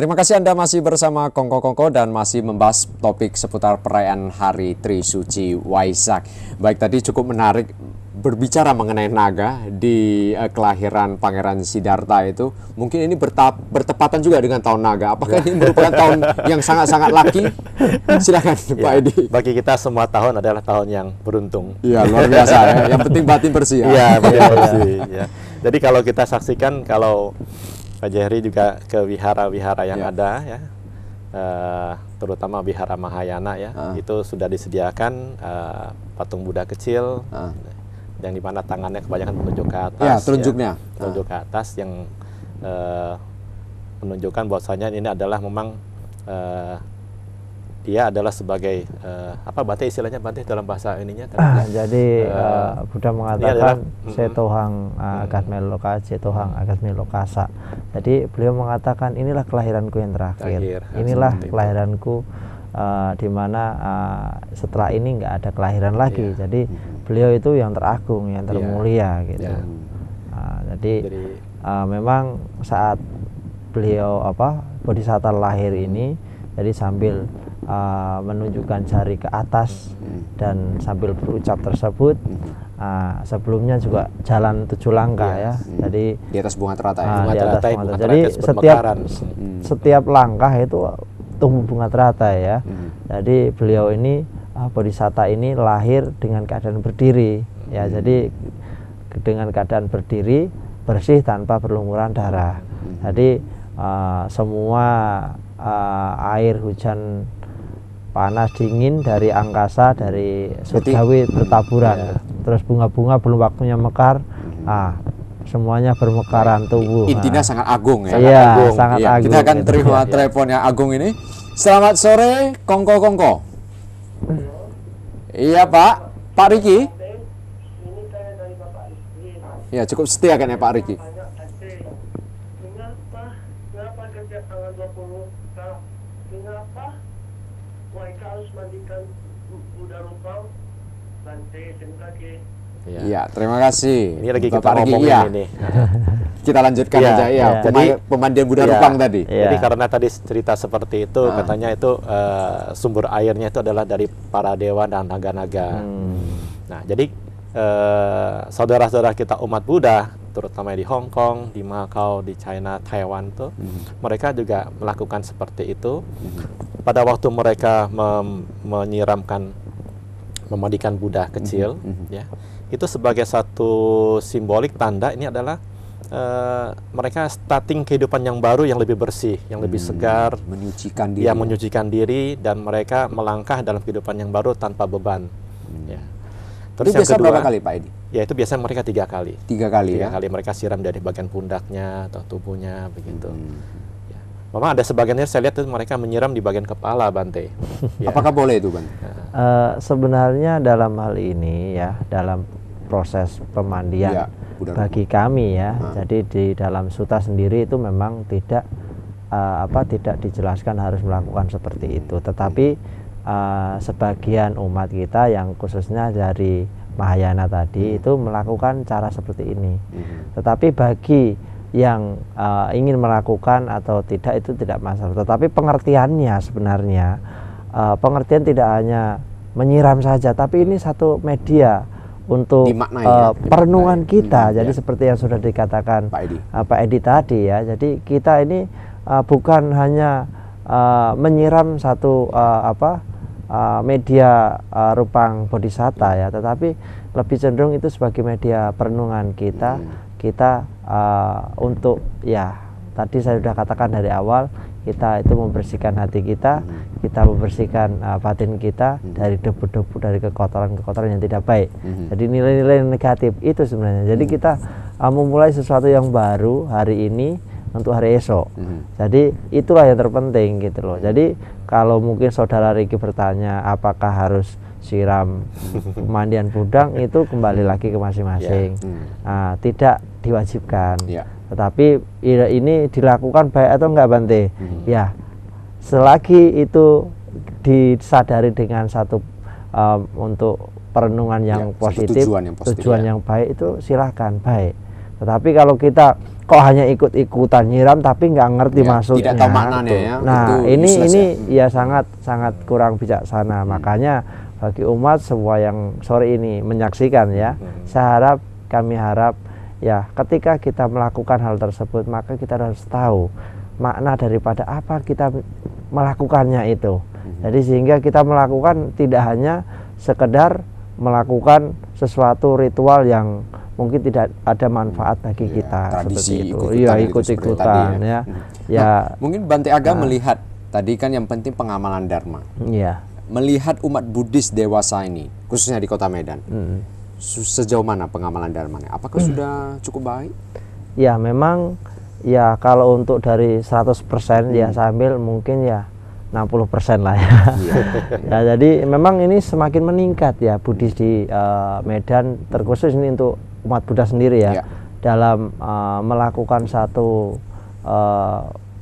terima kasih Anda masih bersama Kongko dan masih membahas topik seputar perayaan Hari Trisuci Waisak. Baik, tadi cukup menarik berbicara mengenai naga di kelahiran Pangeran Siddhartha itu. Mungkin ini bertepatan juga dengan tahun naga. Apakah ini merupakan tahun yang sangat-sangat laki? Silakan Pak Edi. Bagi kita semua tahun adalah tahun yang beruntung. Iya, luar biasa ya. Yang penting batin bersih. Iya, bersih. Ya. Jadi kalau kita saksikan, kalau Pak Jehri juga ke wihara-wihara yang ada ya, terutama wihara Mahayana ya, itu sudah disediakan patung Buddha kecil, yang dimana tangannya kebanyakan menunjuk ke atas. Ya, telunjuknya. Ya, telunjuk ke atas yang menunjukkan bahwasanya ini adalah memang dia adalah sebagai apa Bante istilahnya Bante dalam bahasa ininya. Jadi Buddha mengatakan Setohang Agatmeloka, Setohang Agatmelokasa. Jadi beliau mengatakan inilah kelahiranku yang terakhir. Inilah kelahiranku di mana setelah ini nggak ada kelahiran lagi. Jadi beliau itu yang teragung, yang termulia gitu. Jadi memang saat beliau Bodhisatta lahir ini, jadi sambil menunjukkan jari ke atas dan sambil berucap tersebut, sebelumnya juga jalan 7 langkah ya. Jadi di atas bunga teratai. Jadi setiap langkah itu tumbuh bunga teratai ya. Jadi beliau ini Bodhisatta ini lahir dengan keadaan berdiri ya. Jadi dengan keadaan berdiri bersih tanpa berlumuran darah. Jadi semua air hujan panas dingin dari angkasa, dari surgawi bertaburan. Terus bunga-bunga belum waktunya mekar, semuanya bermekaran tubuh. Intinya sangat agung ya. Iya, sangat agung. Kita akan terima teleponnya Agung ini. Selamat sore, Kongko. Iya Pak Riki. Ini saya dari Bapak Istri. Ya, cukup setia kan ya Pak Riki. Kenapa kerja tanggal 20? Kenapa Waika harus mandikan Buddha Rupang? Bante, terima kasih. Iya, terima kasih. Ini lagi kita Bapak Riki, ngomongin ini. Kita lanjutkan aja ya. Pemandian Buddha Rupang tadi. Jadi karena tadi cerita seperti itu, katanya itu sumber airnya itu adalah dari para dewa dan naga-naga. Nah, jadi saudara-saudara kita umat Buddha, terutama di Hong Kong, di Macau, di China, Taiwan tuh, mereka juga melakukan seperti itu. Pada waktu mereka memandikan Buddha kecil, ya, itu sebagai satu simbolik tanda ini adalah mereka starting kehidupan yang baru, yang lebih bersih, yang lebih segar, menyucikan diri. Ya, menyucikan diri, dan mereka melangkah dalam kehidupan yang baru tanpa beban. Ya. Terus yang kedua, berapa kali Pak Edi? Ya, itu biasanya mereka 3 kali. 3 kali 3 ya? kali mereka siram dari bagian pundaknya atau tubuhnya begitu. Ya. Memang ada sebagiannya saya lihat itu mereka menyiram di bagian kepala, Bante. Ya. Apakah boleh itu, Bante? Sebenarnya dalam hal ini ya, dalam proses pemandian bagi kami ya, jadi di dalam sutta sendiri itu memang tidak tidak dijelaskan harus melakukan seperti itu. Tetapi sebagian umat kita yang khususnya dari Mahayana tadi itu melakukan cara seperti ini. Tetapi bagi yang ingin melakukan atau tidak itu tidak masalah. Tetapi pengertiannya sebenarnya pengertian tidak hanya menyiram saja, tapi ini satu media untuk perenungan kita. Jadi seperti yang sudah dikatakan Pak Edi tadi ya. Jadi kita ini bukan hanya menyiram satu media Rupang Bodhisatta ya, tetapi lebih cenderung itu sebagai media perenungan kita. Kita untuk ya tadi saya sudah katakan dari awal, kita itu membersihkan hati kita, kita membersihkan batin kita dari debu-debu, dari kekotoran-kekotoran yang tidak baik. Jadi nilai-nilai negatif itu sebenarnya. Jadi kita memulai sesuatu yang baru hari ini untuk hari esok. Jadi itulah yang terpenting gitu loh. Jadi kalau mungkin saudara Riki bertanya apakah harus siram pemandian budang, itu kembali lagi ke masing-masing. Tidak diwajibkan. Tetapi ini dilakukan baik atau enggak, Bante? Ya, selagi itu disadari dengan satu untuk perenungan yang positif, tujuan yang baik, itu silahkan baik. Tetapi kalau kita kok hanya ikut-ikutan nyiram tapi nggak ngerti Ya, maksudnya. tidak tahu maknanya ya. Nah, Itu ini useless ya sangat kurang bijaksana. Makanya bagi umat semua yang sore ini menyaksikan ya, kami harap ya ketika kita melakukan hal tersebut maka kita harus tahu makna daripada apa kita melakukannya itu. Jadi sehingga kita melakukan tidak hanya sekedar melakukan sesuatu ritual yang mungkin tidak ada manfaat bagi kita seperti itu. Iya, ikut-ikutan ya. Ya. Mungkin Bante Aga melihat tadi kan yang penting pengamalan dharma. Iya. Melihat umat Buddhis dewasa ini, khususnya di Kota Medan, sejauh mana pengamalan dharmanya? Apakah sudah cukup baik? Ya, memang ya kalau untuk dari 100% ya sambil mungkin ya 60% lah ya. Ya, jadi memang ini semakin meningkat ya Buddhis di Medan, terkhusus ini untuk umat Buddha sendiri ya, dalam melakukan satu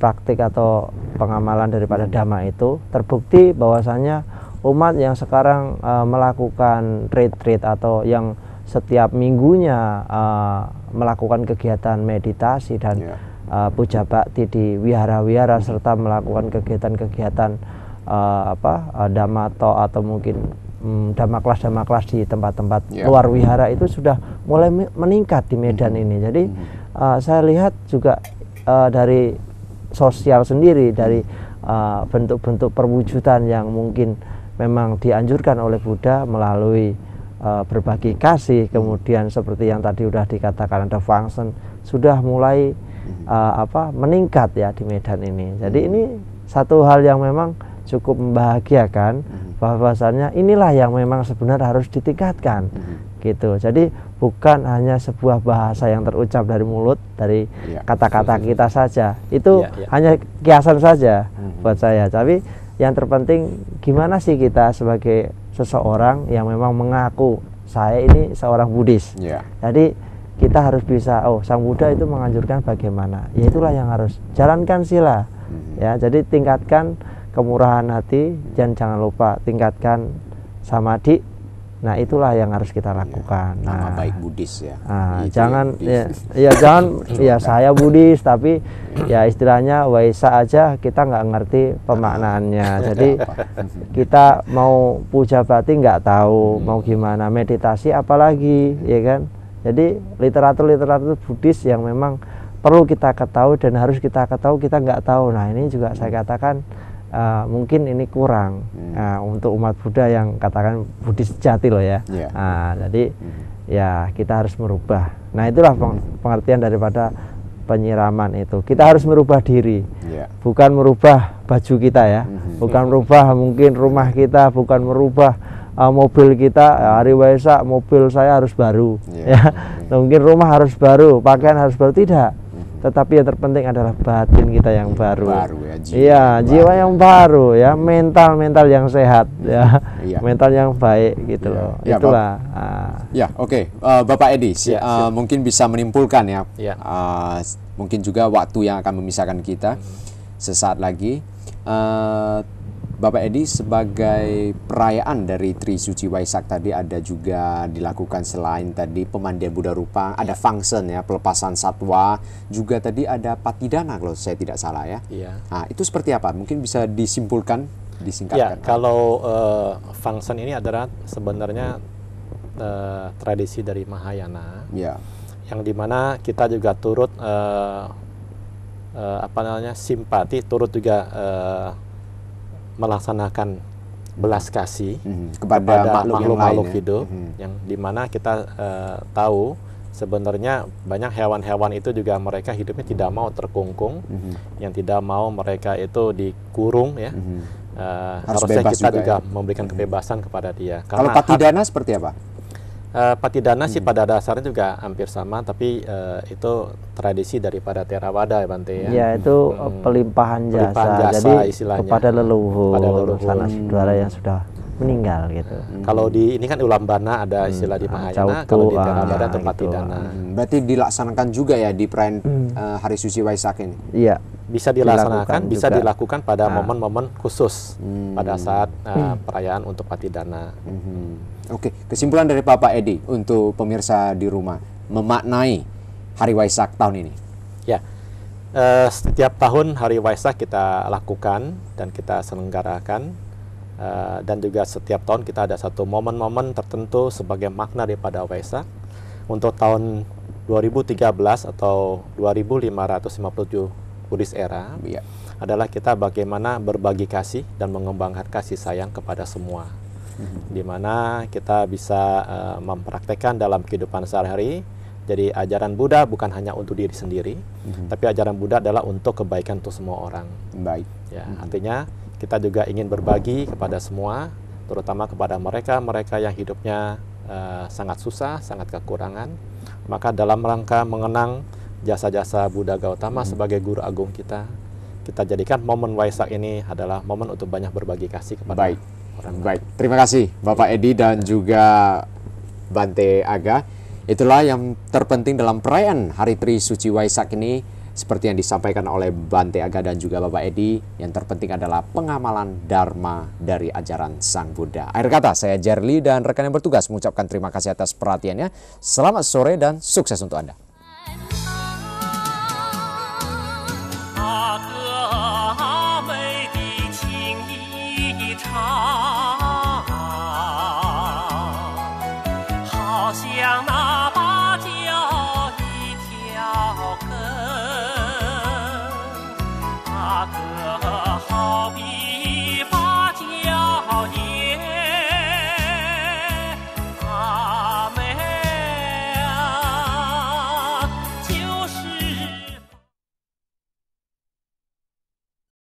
praktik atau pengamalan daripada Dhamma itu. Terbukti bahwasanya umat yang sekarang melakukan retreat atau yang setiap minggunya melakukan kegiatan meditasi dan puja bakti di wihara-wihara serta melakukan kegiatan-kegiatan dhammato atau mungkin dhamma kelas di tempat-tempat luar wihara itu sudah mulai meningkat di Medan ini. Jadi saya lihat juga dari sosial sendiri, dari bentuk-bentuk perwujudan yang mungkin memang dianjurkan oleh Buddha melalui berbagi kasih, kemudian seperti yang tadi sudah dikatakan ada function, sudah mulai meningkat ya di Medan ini. Jadi ini satu hal yang memang cukup membahagiakan, bahwasannya inilah yang memang sebenarnya harus ditingkatkan gitu. Jadi bukan hanya sebuah bahasa yang terucap dari mulut, dari kata-kata kita saja, itu hanya kiasan saja buat saya. Tapi yang terpenting gimana sih kita sebagai seseorang yang memang mengaku saya ini seorang Buddhis. Jadi kita harus bisa, Sang Buddha itu menganjurkan bagaimana, ya itulah yang harus jalankan sila ya. Jadi tingkatkan kemurahan hati dan jangan lupa tingkatkan samadhi. Nah, itulah yang harus kita lakukan. Nama baik Buddhis ya. Jangan jangan ya saya Buddhis tapi ya istilahnya Waisa aja kita nggak ngerti pemaknaannya. Jadi kita mau puja bakti nggak tahu mau gimana, meditasi apalagi ya kan. Jadi literatur Buddhis yang memang perlu kita ketahui dan harus kita ketahui kita nggak tahu. Nah, ini juga saya katakan mungkin ini kurang untuk umat Buddha yang katakan Buddhis sejati loh ya. Jadi ya kita harus merubah. Nah, itulah pengertian daripada penyiraman itu. Kita harus merubah diri, bukan merubah baju kita ya, bukan merubah mungkin rumah kita, bukan merubah mobil kita. Hari Waisak mobil saya harus baru ya, mungkin rumah harus baru, pakaian harus baru, tidak. Tetapi yang terpenting adalah batin kita yang baru. Jiwa yang baru ya, mental yang sehat ya, mental yang baik gitu loh. Itulah. Bapak Edi, mungkin bisa menimpulkan ya. Mungkin juga waktu yang akan memisahkan kita sesaat lagi. Bapak Edi, sebagai perayaan dari Trisuci Waisak tadi ada juga dilakukan selain tadi pemandian Buddha Rupa, ada function ya, pelepasan satwa, juga tadi ada patidana kalau saya tidak salah ya. Nah, itu seperti apa? Mungkin bisa disimpulkan, disingkatkan. Kalau function ini adalah sebenarnya tradisi dari Mahayana, yang dimana kita juga turut simpati, turut juga melaksanakan belas kasih kepada makhluk-makhluk hidup, yang dimana kita tahu sebenarnya banyak hewan-hewan itu juga mereka hidupnya tidak mau terkungkung, yang tidak mau mereka itu dikurung ya. Harusnya kita juga memberikan kebebasan kepada dia. Kalau patidana seperti apa? Patidana sih pada dasarnya juga hampir sama, tapi itu tradisi daripada Theravada ya Bante ya. Ya, itu pelimpahan jasa, jadi istilahnya kepada leluhur sanak saudara yang sudah meninggal gitu. Kalau di ini kan Ulambana ada istilah di Mahayana, kalau di Theravada itu patidana. Berarti dilaksanakan juga ya di perayaan Hari Suci Waisak ini? Iya. Bisa dilaksanakan, bisa dilakukan pada momen-momen khusus pada saat perayaan untuk patidana. Oke, kesimpulan dari Bapak Edi untuk pemirsa di rumah memaknai Hari Waisak tahun ini. Setiap tahun Hari Waisak kita lakukan dan kita selenggarakan, dan juga setiap tahun kita ada satu momen-momen tertentu sebagai makna daripada Waisak. Untuk tahun 2013 atau 2557 Buddhist era Iya. adalah kita bagaimana berbagi kasih dan mengembangkan kasih sayang kepada semua, di mana kita bisa mempraktekkan dalam kehidupan sehari-hari. Jadi ajaran Buddha bukan hanya untuk diri sendiri, tapi ajaran Buddha adalah untuk kebaikan untuk semua orang. Baik. Ya, artinya kita juga ingin berbagi kepada semua, terutama kepada mereka yang hidupnya sangat susah, sangat kekurangan. Maka dalam rangka mengenang jasa-jasa Buddha Gautama sebagai guru agung kita jadikan momen Waisak ini adalah momen untuk banyak berbagi kasih kepada Baik. orang. Baik. Terima kasih Bapak Edi dan juga Bante Aga. Itulah yang terpenting dalam perayaan Hari Trisuci Waisak ini, seperti yang disampaikan oleh Bante Aga dan juga Bapak Edi. Yang terpenting adalah pengamalan Dharma dari ajaran Sang Buddha. Akhir kata, saya Jerly dan rekan yang bertugas mengucapkan terima kasih atas perhatiannya. Selamat sore dan sukses untuk Anda.